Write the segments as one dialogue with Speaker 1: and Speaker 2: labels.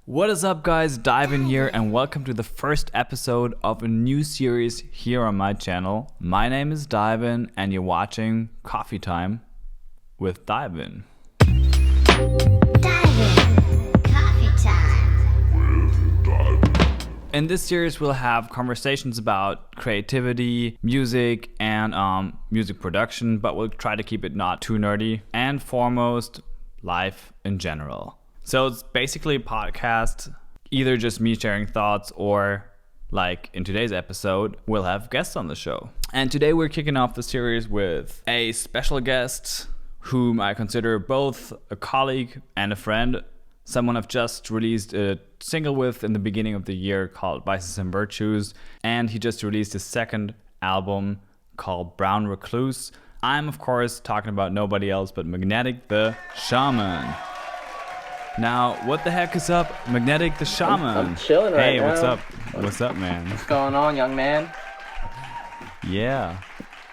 Speaker 1: What is up, guys? DYVN here, and welcome to the first episode of a new series here on my channel. My name is DYVN, and you're watching Coffee Time with DYVN.
Speaker 2: DYVN Coffee Time.
Speaker 1: In this series, we'll have conversations about creativity, music, and music production, but we'll try to keep it not too nerdy, and foremost, life in general. So it's basically a podcast, either just me sharing thoughts or, like in today's episode, we'll have guests on the show. And today we're kicking off the series with a special guest whom I consider both a colleague and a friend. Someone I've just released a single with in the beginning of the year called Vices and Virtues. And he just released his second album called Brown Recluse. I'm, of course, talking about nobody else but Magnetic the Shaman. Now, what the heck is up, Magnetic the Shaman?
Speaker 3: I'm chilling right now.
Speaker 1: Hey, what's up? What's up, man?
Speaker 3: What's going on, young man?
Speaker 1: Yeah,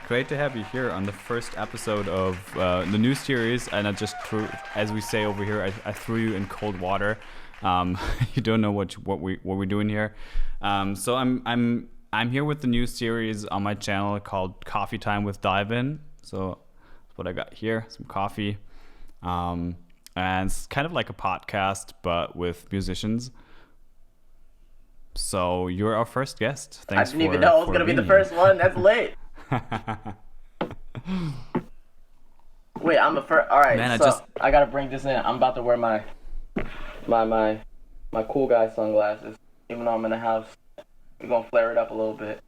Speaker 1: great to have you here on the first episode of the new series. And I just threw, as we say over here, I threw you in cold water. You don't know what we're doing here. So I'm here with the new series on my channel called Coffee Time with DYVN. So that's what I got here, some coffee. And it's kind of like a podcast, but with musicians. So you're our first guest. Thanks.
Speaker 3: I didn't even know I was going to be the first one. That's lit. Wait, I'm the first. All right,
Speaker 1: Man,
Speaker 3: so I got to bring this in. I'm about to wear my cool guy sunglasses, even though I'm in the house. We're going to flare it up a little bit.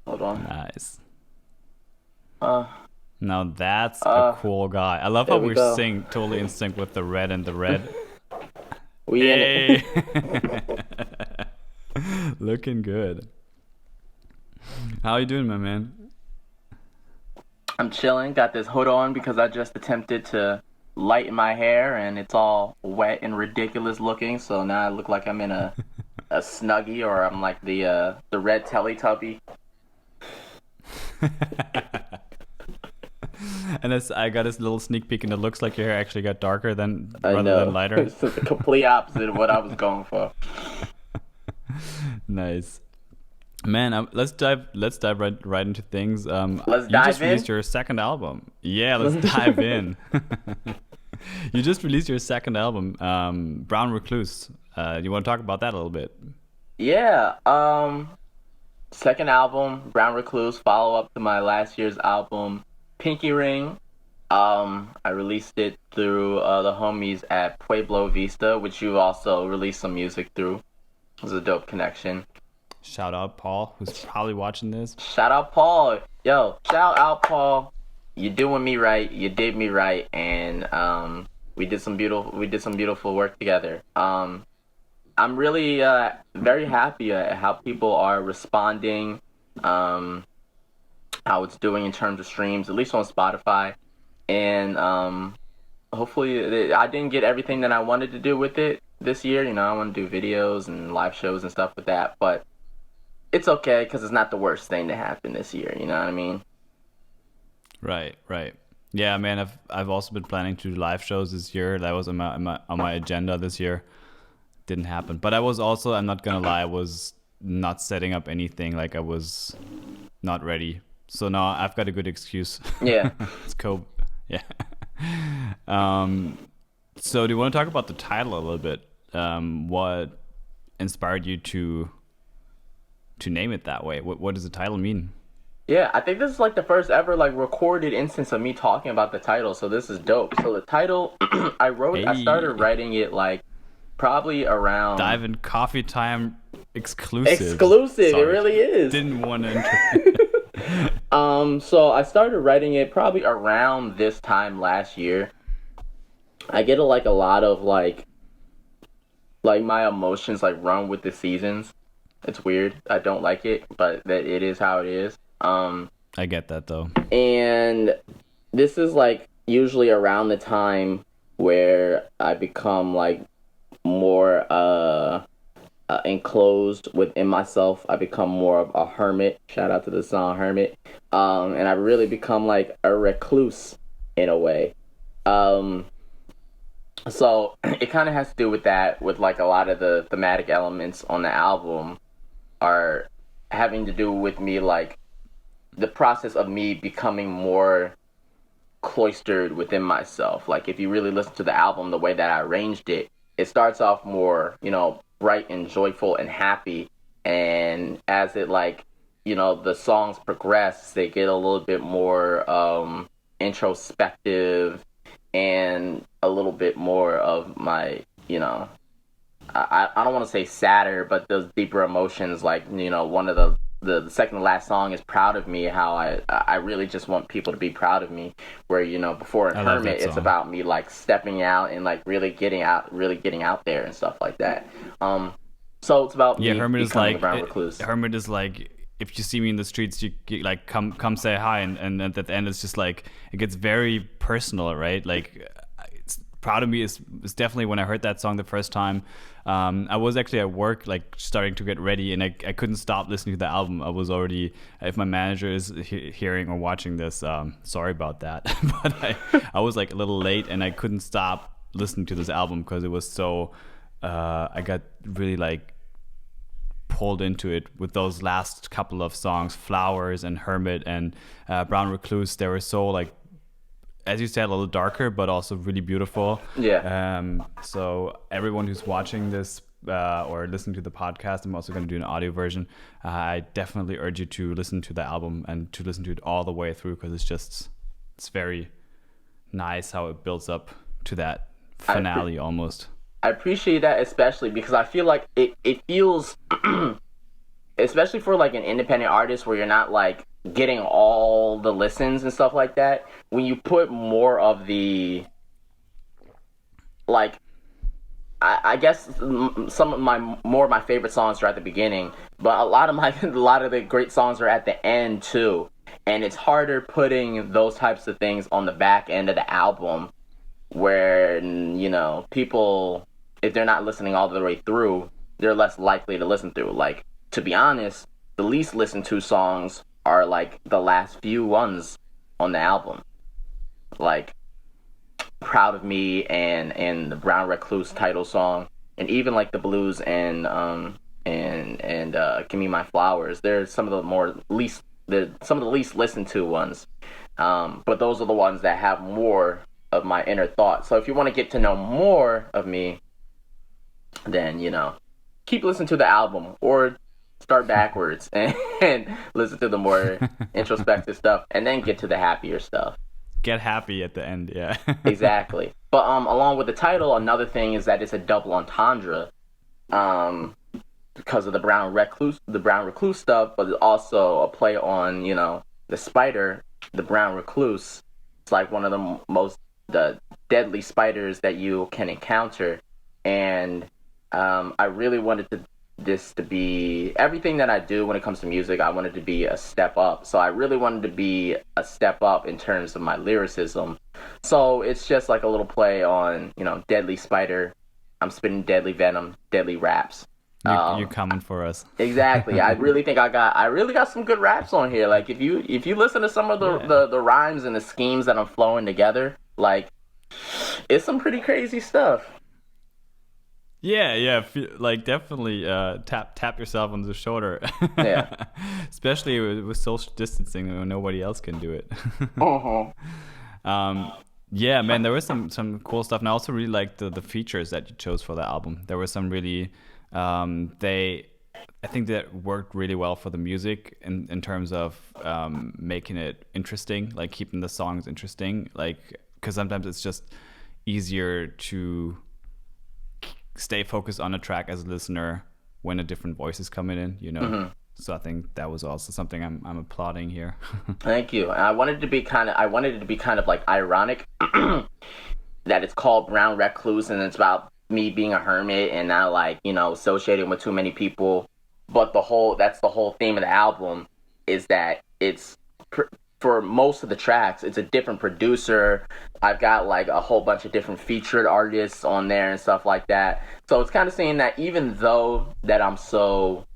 Speaker 3: Hold on.
Speaker 1: Nice. Now that's a cool guy. I love how we're totally in sync with the red and the red.
Speaker 3: We in
Speaker 1: it. Looking good. How you doing, my man?
Speaker 3: I'm chilling. Got this hood on because I just attempted to lighten my hair and it's all wet and ridiculous looking. So now I look like I'm in a Snuggie, or I'm like the red Teletubby.
Speaker 1: And I got this little sneak peek, and it looks like your hair actually got darker rather than lighter.
Speaker 3: It's the complete opposite of what I was going for.
Speaker 1: Nice, man. Let's dive right into things.
Speaker 3: Let's
Speaker 1: you
Speaker 3: dive
Speaker 1: just
Speaker 3: in.
Speaker 1: released your second album. Yeah, let's dive in. You just released your second album, Brown Recluse. You want to talk about that a little bit?
Speaker 3: Yeah. Second album, Brown Recluse, follow up to my last year's album, Pinky Ring. I released it through the homies at Pueblo Vista, which you also released some music through. It was a dope connection.
Speaker 1: Shout out Paul, who's probably watching this.
Speaker 3: Shout out Paul. Yo, shout out Paul. You're doing me right. You did me right, and we did some beautiful work together. I'm really very happy at how people are responding, how it's doing in terms of streams, at least on Spotify. And hopefully, I didn't get everything that I wanted to do with it this year. You know, I want to do videos and live shows and stuff with that. But it's okay, because it's not the worst thing to happen this year. You know what I mean?
Speaker 1: Right. Yeah, man. I've also been planning to do live shows this year. That was on my agenda this year. Didn't happen. But I was also, I'm not gonna lie, I was not setting up anything. Like, I was not ready. So now I've got a good excuse.
Speaker 3: Yeah.
Speaker 1: It's cool. Yeah. So do you want to talk about the title a little bit? What inspired you to name it that way? What does the title mean?
Speaker 3: Yeah, I think this is like the first ever like recorded instance of me talking about the title. So this is dope. So the title, I started writing it like probably around
Speaker 1: DYVN Coffee Time exclusive.
Speaker 3: Sorry. It really is.
Speaker 1: Didn't want to
Speaker 3: So I started writing it probably around this time last year. I get a lot of like my emotions like run with the seasons. It's weird. I don't like it, but that it is how it is.
Speaker 1: I get that though.
Speaker 3: And this is like usually around the time where I become like more enclosed within myself. I become more of a hermit. Shout out to the song Hermit. And I really become like a recluse in a way. So it kind of has to do with that, with like a lot of the thematic elements on the album are having to do with me, like the process of me becoming more cloistered within myself. Like if you really listen to the album, the way that I arranged it, it starts off more, bright and joyful and happy. And as it like, the songs progress, they get a little bit more introspective and a little bit more of my, I don't want to say sadder, but those deeper emotions, like, one of the second to last song is Proud of Me, how I really just want people to be proud of me, where, before in
Speaker 1: I love
Speaker 3: Hermit,
Speaker 1: that
Speaker 3: it's
Speaker 1: song.
Speaker 3: about me, like, stepping out and, like, really getting out there and stuff like that. So it's about
Speaker 1: Yeah,
Speaker 3: me becoming a brown recluse.
Speaker 1: Hermit is like, if you see me in the streets, you like come say hi, and at the end it's just like it gets very personal, right? Like, it's Proud of Me is definitely when I heard that song the first time. I was actually at work, like starting to get ready, and I couldn't stop listening to the album. I was already, if my manager is hearing or watching this, sorry about that, but I was like a little late, and I couldn't stop listening to this album because it was so. I got really like pulled into it with those last couple of songs, Flowers and Hermit and Brown Recluse. They were so, like, as you said, a little darker, but also really beautiful.
Speaker 3: Yeah.
Speaker 1: So everyone who's watching this or listening to the podcast, I'm also going to do an audio version. I definitely urge you to listen to the album and to listen to it all the way through, because it's very nice how it builds up to that finale almost.
Speaker 3: I appreciate that, especially because I feel like it feels, especially for like an independent artist where you're not like getting all the listens and stuff like that, when you put more of the, like, I guess some of my favorite songs are at the beginning, but a lot of the great songs are at the end too. And it's harder putting those types of things on the back end of the album, where, people, if they're not listening all the way through, they're less likely to listen through. Like, to be honest, the least listened to songs are like the last few ones on the album. Like Proud of Me and the Brown Recluse title song, and even like the Blues and Give Me My Flowers. They're some of the least listened to ones. But those are the ones that have more of my inner thoughts. So if you want to get to know more of me, then, keep listening to the album, or start backwards and listen to the more introspective stuff, and then get to the happier stuff.
Speaker 1: Get happy at the end, yeah.
Speaker 3: Exactly. But along with the title, another thing is that it's a double entendre, because of the Brown Recluse stuff, but it's also a play on, the spider, the Brown Recluse. It's like one of the deadly spiders that you can encounter, and I really wanted this to be everything that I do when it comes to music. I wanted to be a step up, so I really wanted to be a step up in terms of my lyricism. So it's just like a little play on, deadly spider. I'm spitting deadly venom, deadly raps.
Speaker 1: You're coming for us.
Speaker 3: Exactly. I really think I really got some good raps on here. Like if you listen to some of the rhymes and the schemes that I'm flowing together, like, it's some pretty crazy stuff.
Speaker 1: Yeah, like definitely tap yourself on the shoulder.
Speaker 3: Yeah.
Speaker 1: Especially with social distancing, when nobody else can do it.
Speaker 3: Uh-huh.
Speaker 1: Yeah, man, there was some cool stuff, and I also really liked the features that you chose for the album. There were some really, I think that worked really well for the music in terms of making it interesting, like keeping the songs interesting, like, because sometimes it's just easier to stay focused on a track as a listener when a different voice is coming in,
Speaker 3: Mm-hmm.
Speaker 1: So I think that was also something I'm applauding here.
Speaker 3: Thank you. I wanted it to be kind of like ironic that it's called Brown Recluse, and it's about me being a hermit and not like, associating with too many people. But that's the whole theme of the album, is that it's for most of the tracks, it's a different producer. I've got like a whole bunch of different featured artists on there and stuff like that. So it's kind of saying that even though that I'm so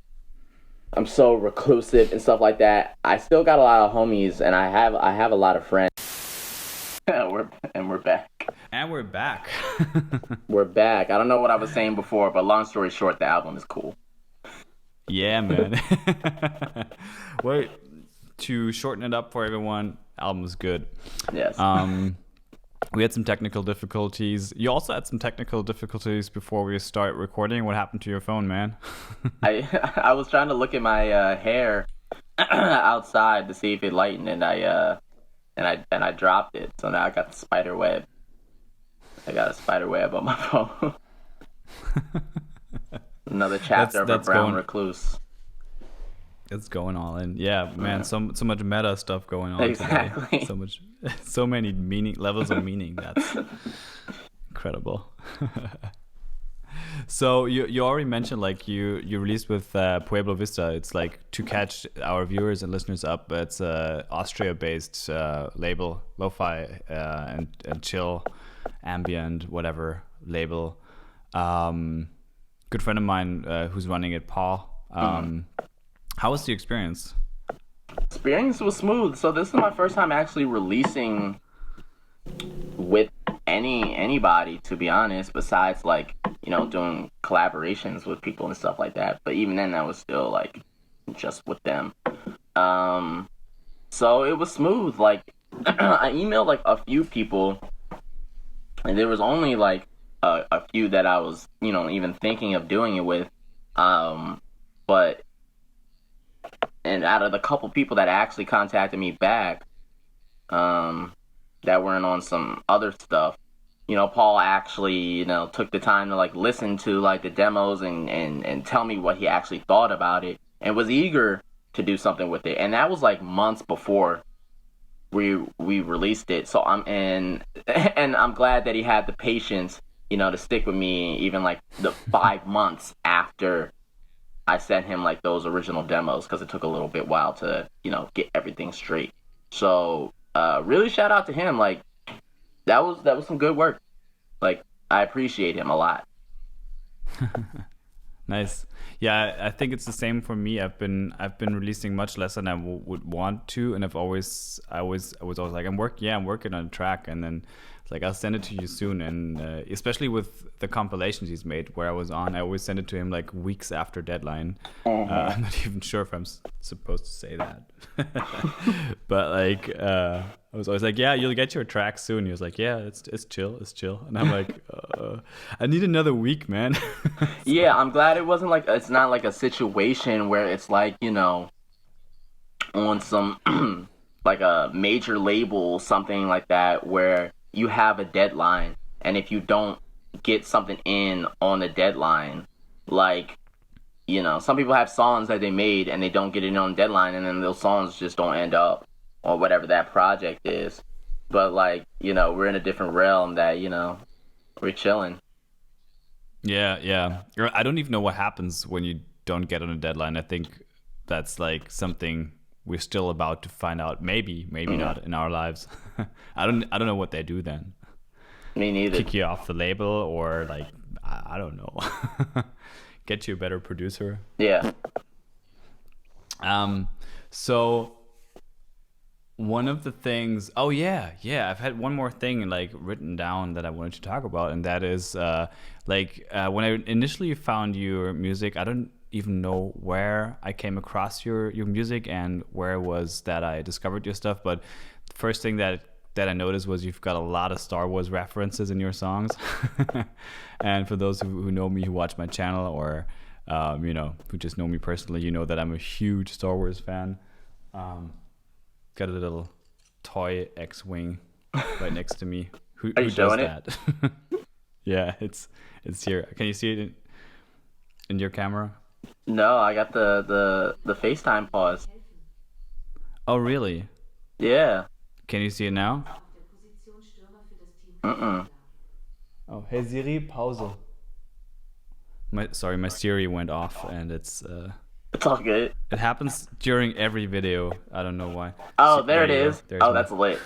Speaker 3: reclusive and stuff like that, I still got a lot of homies, and I have a lot of friends. We're back.
Speaker 1: And we're back.
Speaker 3: We're back. I don't know what I was saying before, but long story short, the album is cool.
Speaker 1: Yeah, man. Wait, to shorten it up for everyone, album is good.
Speaker 3: Yes.
Speaker 1: We had some technical difficulties. You also had some technical difficulties before we start recording. What happened to your phone, man?
Speaker 3: I was trying to look at my hair outside to see if it lightened, and I dropped it. So now I got the spider web. I got a spider web on my phone. Another chapter of a brown recluse.
Speaker 1: It's going all in. Yeah, man, so much meta stuff going on
Speaker 3: exactly.
Speaker 1: today. So many levels of meaning. That's incredible. So you already mentioned like you released with Pueblo Vista. It's like to catch our viewers and listeners up. It's a Austria-based label, lo-fi and chill, ambient, whatever label. Good friend of mine who's running it, Paul. How was the experience?
Speaker 3: Experience was smooth. So this is my first time actually releasing with anybody, to be honest, besides like, you know, doing collaborations with people and stuff like that. But even then, that was still like just with them. So it was smooth. Like I emailed like a few people, and there was only like a few that I was, you know, even thinking of doing it with. But and out of the couple people that actually contacted me back, that weren't on some other stuff, you know, Paul actually, you know, took the time to like listen to like the demos and tell me what he actually thought about it, and was eager to do something with it. And that was like months before we released it. So and I'm glad that he had the patience, you know, to stick with me even like the 5 months after I sent him like those original demos, because it took a little bit while to, you know, get everything straight. So really shout out to him. Like that was some good work. Like I appreciate him a lot.
Speaker 1: Nice. Yeah, I think it's the same for me. I've been releasing much less than I would want to, and I was always like I'm working on a track, and then like I'll send it to you soon. And especially with the compilations he's made where I was on, I always send it to him like weeks after deadline. I'm not even sure if I'm supposed to say that. But like I was always like, yeah, you'll get your track soon. He was like, yeah, it's chill, and I'm like, I need another week, man.
Speaker 3: Yeah, I'm glad it wasn't like, it's not like a situation where it's like, you know, on some like a major label, something like that, where you have a deadline, and if you don't get something in on the deadline, like, you know, some people have songs that they made and they don't get it on deadline, and then those songs just don't end up, or whatever that project is. But like, you know, we're in a different realm that, you know, we're chilling.
Speaker 1: Yeah. I don't even know what happens when you don't get on a deadline. I think that's like something we're still about to find out. Maybe not in our lives. I don't know what they do then.
Speaker 3: Me neither.
Speaker 1: Kick you off the label, or like I don't know. Get you a better producer.
Speaker 3: Yeah.
Speaker 1: So one of the things, I've had one more thing like written down that I wanted to talk about, and that is when I initially found your music, I don't even know where I came across your music and where it was that I discovered your stuff, but the first thing that I noticed was you've got a lot of Star Wars references in your songs. And for those who know me, who watch my channel, or you know, who just know me personally, you know that I'm a huge Star Wars fan. Got a little toy X-wing right next to me. Who does that? Yeah, it's here. Can you see it in your camera?
Speaker 3: No, I got the FaceTime pause.
Speaker 1: Oh, really?
Speaker 3: Yeah.
Speaker 1: Can you see it now? Oh, hey Siri, Pause. My Siri went off, and it's
Speaker 3: all good.
Speaker 1: It happens during every video. I don't know why.
Speaker 3: Oh, there it is. Oh, that's lit.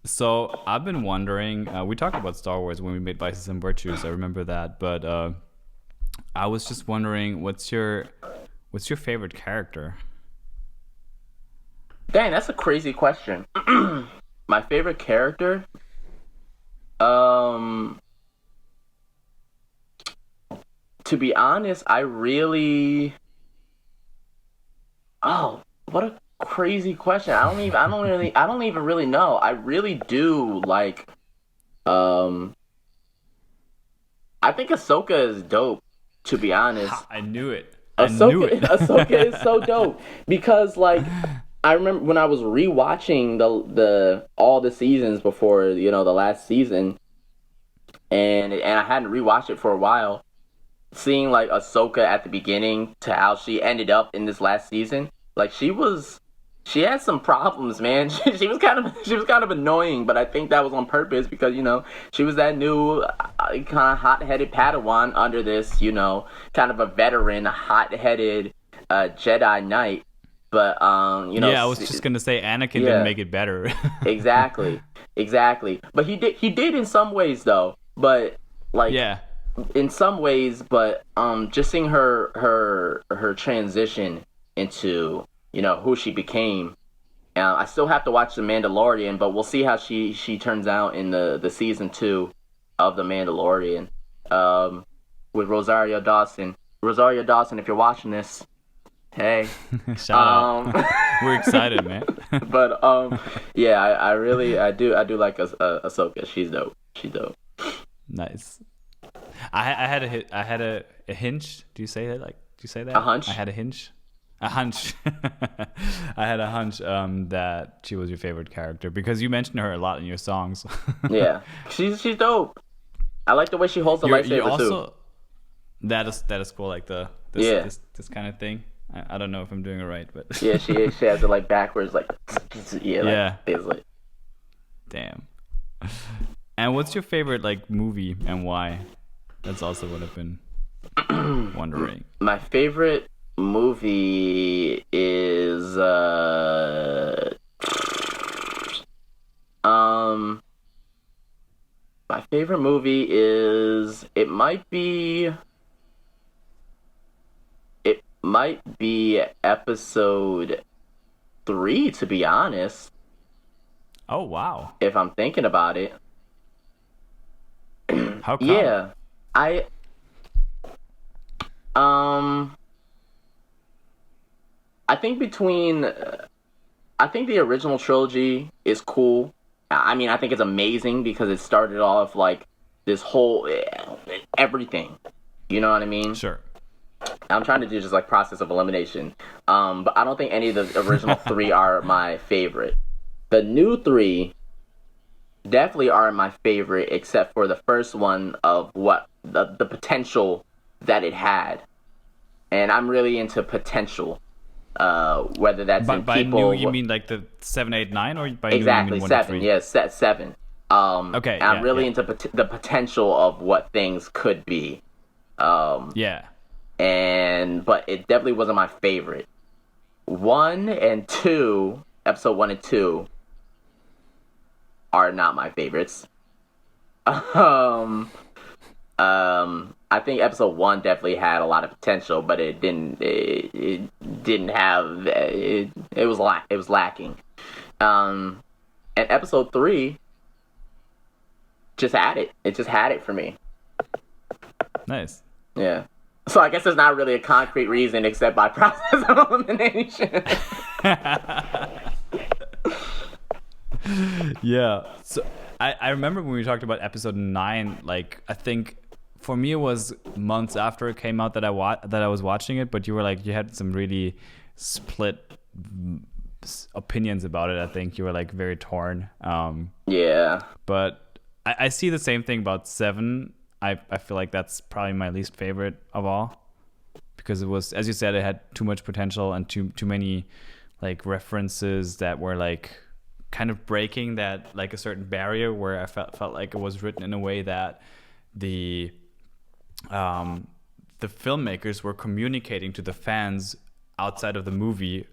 Speaker 1: So I've been wondering. We talked about Star Wars when we made Vices and Virtues. I remember that, but I was just wondering, what's your favorite character?
Speaker 3: Dang, that's a crazy question. My favorite character? Um, to be honest, I really. Oh, what a crazy question. I don't even really know. I really do like. Um, I think Ahsoka is dope. To be honest,
Speaker 1: I knew it. I knew it.
Speaker 3: Ahsoka is so dope because like I remember when I was rewatching the all the seasons before the last season, and I hadn't rewatched it for a while. Seeing like Ahsoka at the beginning to how she ended up in this last season, like she had some problems, man. She was kind of annoying, but I think that was on purpose because she was that new kind of hot-headed Padawan under this kind of a veteran hot-headed Jedi Knight. But
Speaker 1: yeah, I was just gonna say Anakin didn't make it better.
Speaker 3: exactly. But he did in some ways though. But like
Speaker 1: yeah.
Speaker 3: in some ways, but just seeing her transition into who she became. I still have to watch The Mandalorian, but we'll see how she turns out in the season 2 of The Mandalorian with Rosario Dawson. Rosario Dawson, if you're watching this, hey,
Speaker 1: shout out. We're excited, man.
Speaker 3: But yeah, I do like Ahsoka. She's dope.
Speaker 1: Nice. I had a hinge. Do you say that? Do you say that?
Speaker 3: A hunch?
Speaker 1: I had a hinge. A hunch. I had a hunch that she was your favorite character because you mentioned her a lot in your songs.
Speaker 3: Yeah, she's dope. I like the way she holds the lightsaber too.
Speaker 1: That is cool. Like this kind of thing. I don't know if I'm doing it right, but
Speaker 3: yeah, she has it like backwards, like yeah. Basically.
Speaker 1: Damn. And what's your favorite movie and why? That's also what I've been wondering.
Speaker 3: My favorite movie is my favorite movie is it might be episode 3, to be honest.
Speaker 1: Oh wow.
Speaker 3: If I'm thinking about it.
Speaker 1: How come?
Speaker 3: Yeah. I think I think the original trilogy is cool. I mean, I think it's amazing because it started off like this whole everything. You know what I mean?
Speaker 1: Sure.
Speaker 3: I'm trying to do just like process of elimination. But I don't think any of the original 3 are my favorite. The new 3 definitely aren't my favorite, except for the first one of what the potential that it had. And I'm really into potential. Whether that's in
Speaker 1: by
Speaker 3: people.
Speaker 1: New, you mean like the 7, 8, 9, or by
Speaker 3: exactly
Speaker 1: new you mean
Speaker 3: 7? Yes, 7.
Speaker 1: Okay.
Speaker 3: And I'm really into the potential of what things could be.
Speaker 1: Yeah.
Speaker 3: But it definitely wasn't my favorite. 1 and 2, episode 1 and 2, are not my favorites. I think episode 1 definitely had a lot of potential, but it didn't have it was lacking. And episode 3 just had it. It just had it for me.
Speaker 1: Nice.
Speaker 3: Yeah. So I guess there's not really a concrete reason except by process of elimination.
Speaker 1: Yeah. So I remember when we talked about episode 9, I think for me it was months after it came out that I was watching it, but you were you had some really split opinions about it. I think you were very torn.
Speaker 3: Yeah.
Speaker 1: But I see the same thing about 7. I feel like that's probably my least favorite of all because it was, as you said, it had too much potential and too many references that were kind of breaking that a certain barrier where I felt like it was written in a way that the filmmakers were communicating to the fans outside of the movie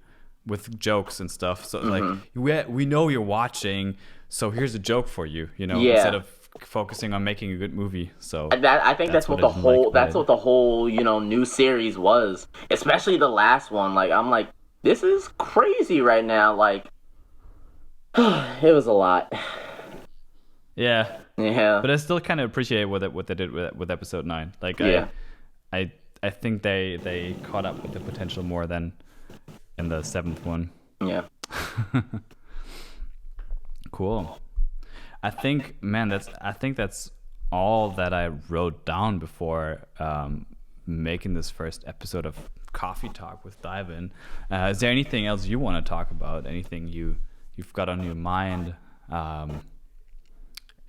Speaker 1: with jokes and stuff. So we know you're watching, so here's a joke for you, instead of focusing on making a good movie. So
Speaker 3: I think that's what the whole new series was, especially the last one. I'm this is crazy right now. It was a lot.
Speaker 1: Yeah,
Speaker 3: Yeah.
Speaker 1: but I still kind of appreciate what they did with episode 9. Like
Speaker 3: Yeah.
Speaker 1: I think they caught up with the potential more than in the 7th one.
Speaker 3: Yeah.
Speaker 1: Cool. I think that's all that I wrote down before making this first episode of Coffee Talk with DYVN. Is there anything else you want to talk about? Anything you've got on your mind?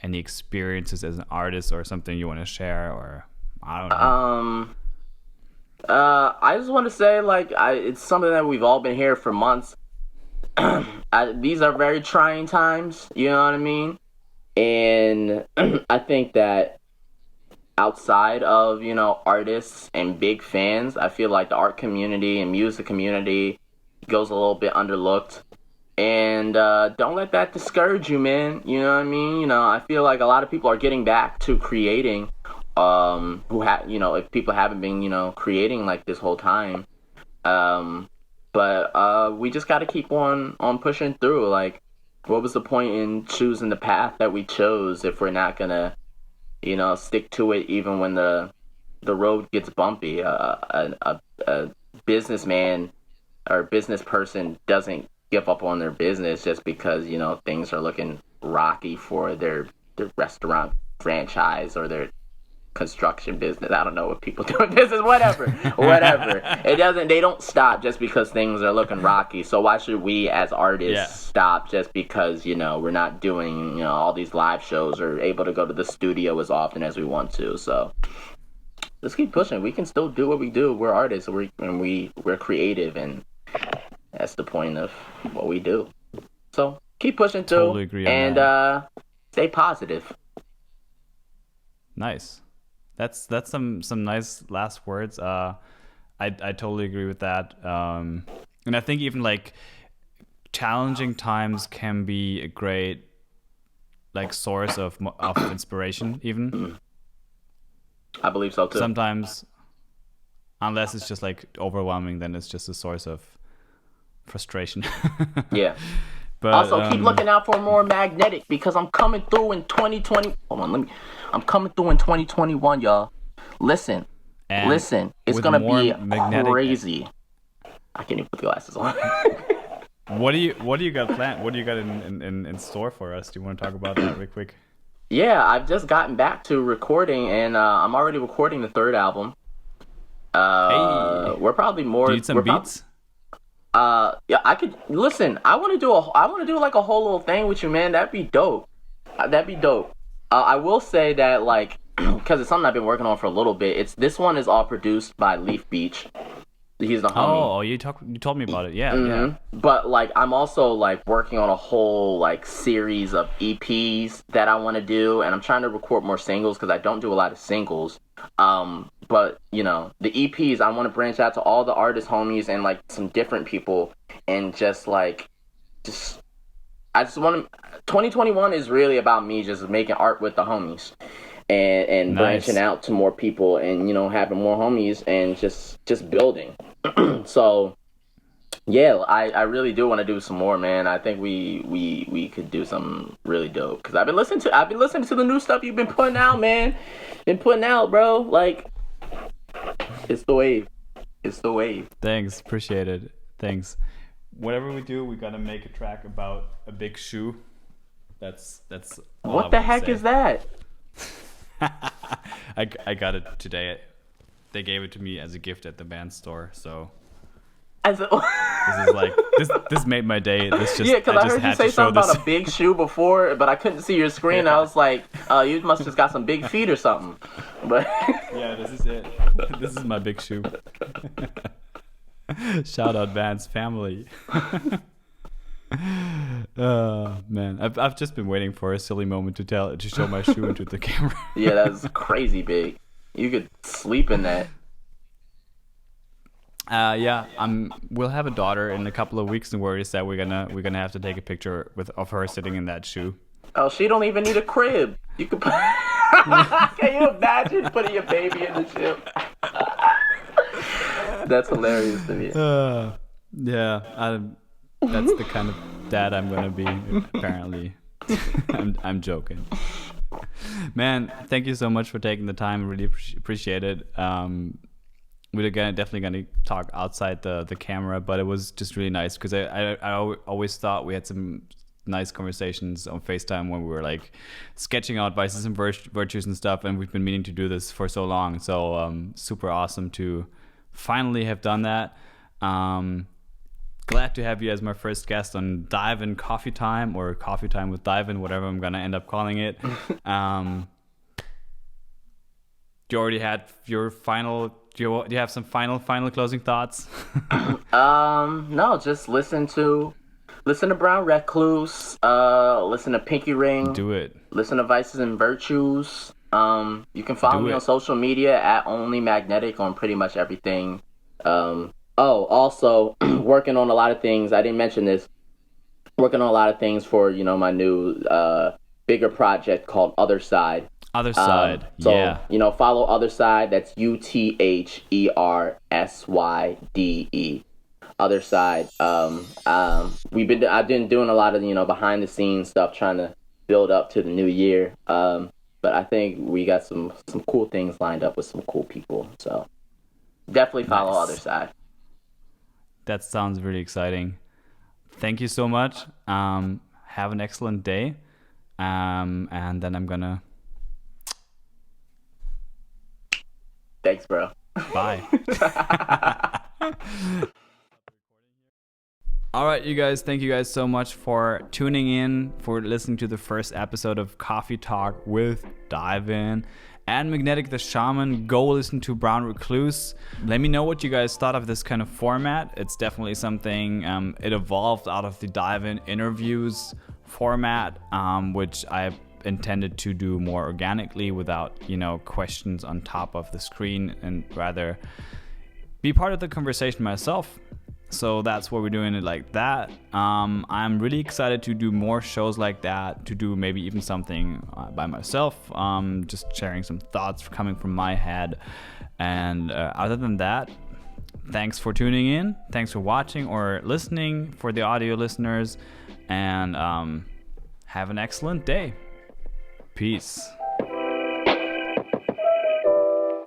Speaker 1: Any experiences as an artist or something you want to share, or I don't know.
Speaker 3: I just want to say, like, it's something that we've all been here for months. These are very trying times, you know what I mean? And I think that outside of, artists and big fans, I feel like the art community and music community goes a little bit underlooked. And don't let that discourage you, man. You know what I mean? I feel like a lot of people are getting back to creating. If people haven't been, creating like this whole time. But we just got to keep on pushing through. Like, what was the point in choosing the path that we chose if we're not gonna, stick to it even when the road gets bumpy? A businessman or business person doesn't give up on their business just because things are looking rocky for their restaurant franchise or their construction business. I don't know what people do in business, whatever. They don't stop just because things are looking rocky. So why should we as artists stop just because we're not doing all these live shows or able to go to the studio as often as we want to? So let's keep pushing. We can still do what we do. We're artists, and we're creative, and that's the point of what we do. So keep pushing through.
Speaker 1: Totally agree on
Speaker 3: and
Speaker 1: that.
Speaker 3: Stay positive.
Speaker 1: Nice. That's some nice last words. I totally agree with that. And I think even like challenging times can be a great like source of inspiration. Even
Speaker 3: I believe so too.
Speaker 1: Sometimes, unless it's just like overwhelming, then it's just a source of frustration.
Speaker 3: Yeah.
Speaker 1: But,
Speaker 3: also, keep looking out for more Magnetic because I'm coming through in 2020. Hold on, I'm coming through in 2021, y'all. Listen. It's gonna be crazy. I can't even put the glasses on.
Speaker 1: What do you got planned? What do you got in store for us? Do you want to talk about that real quick?
Speaker 3: Yeah, I've just gotten back to recording, and I'm already recording the 3rd album.
Speaker 1: Hey,
Speaker 3: we're probably more.
Speaker 1: Do you need some beats?
Speaker 3: Yeah, I could listen. I want to do like a whole little thing with you, man. That'd be dope. I will say that, like, because it's something I've been working on for a little bit. This one is all produced by Leaf Beach. He's the homie.
Speaker 1: Oh, you told me about it. Yeah,
Speaker 3: mm-hmm.
Speaker 1: Yeah.
Speaker 3: But like, I'm also like working on a whole like series of EPs that I want to do, and I'm trying to record more singles because I don't do a lot of singles. But the EPs, I want to branch out to all the artist homies and like some different people, and I just want to. 2021 is really about me just making art with the homies, and
Speaker 1: nice.
Speaker 3: Branching out to more people, and having more homies, and just building. So yeah, I really do want to do some more, man. I think we could do something really dope because I've been listening to the new stuff you've been putting out, man. Been putting out, bro. Like, it's the wave.
Speaker 1: Thanks, appreciate it. Thanks. Whatever we do, we gotta make a track about a big shoe. That's all
Speaker 3: what the heck is that?
Speaker 1: I got it today. They gave it to me as a gift at the band store, so
Speaker 3: this
Speaker 1: is like this made my day. This just
Speaker 3: yeah, because I heard you say something about a big shoe before, but I couldn't see your screen. I was like, you must just got some big feet or something. But
Speaker 1: yeah, this is it. This is my big shoe. Shout out Vance family. Man, I've just been waiting for a silly moment to show my shoe into the camera.
Speaker 3: Yeah, that's crazy big. You could sleep in that.
Speaker 1: Yeah, we'll have a daughter in a couple of weeks, and worries that we're gonna have to take a picture of her sitting in that shoe.
Speaker 3: Oh, she don't even need a crib. You could. Can you imagine putting your baby in the shoe? That's hilarious to me.
Speaker 1: Yeah, that's dad I'm gonna be. Apparently, I'm joking. Man, thank you so much for taking the time. Really appreciate it. We're definitely gonna talk outside the camera, but it was just really nice because I always thought we had some nice conversations on FaceTime when we were like sketching out vices and virtues and stuff, and we've been meaning to do this for so long. So super awesome to finally have done that. Glad to have you as my first guest on DYVN Coffee Time, or Coffee Time with DYVN, whatever I'm gonna end up calling it. You already had your final. Do you have some final closing thoughts?
Speaker 3: No, just listen to Brown Recluse, listen to Pinky Ring.
Speaker 1: Do it.
Speaker 3: Listen to Vices and Virtues. You can follow me on social media at Only Magnetic on pretty much everything. Also working on a lot of things. I didn't mention this. Working on a lot of things for, my new bigger project called Other Side.
Speaker 1: Other Side,
Speaker 3: yeah. Follow Other Side. That's UTHERSYDE. Other Side. I've been doing a lot of behind the scenes stuff, trying to build up to the new year. But I think we got some cool things lined up with some cool people. So definitely follow Other Side.
Speaker 1: That sounds really exciting. Thank you so much. Have an excellent day. And then I'm gonna.
Speaker 3: Thanks, bro.
Speaker 1: Bye. All right, you guys. Thank you guys so much for tuning in, for listening to the first episode of Coffee Talk with DYVN and Magnetic the Shaman. Go listen to Brown Recluse. Let me know what you guys thought of this kind of format. It's definitely something, it evolved out of the DYVN interviews format, which I intended to do more organically without, questions on top of the screen, and rather be part of the conversation myself. So that's why we're doing it like that. I'm really excited to do more shows like that, to do maybe even something by myself, just sharing some thoughts coming from my head. And other than that, thanks for tuning in. Thanks for watching or listening for the audio listeners. And have an excellent day. Peace.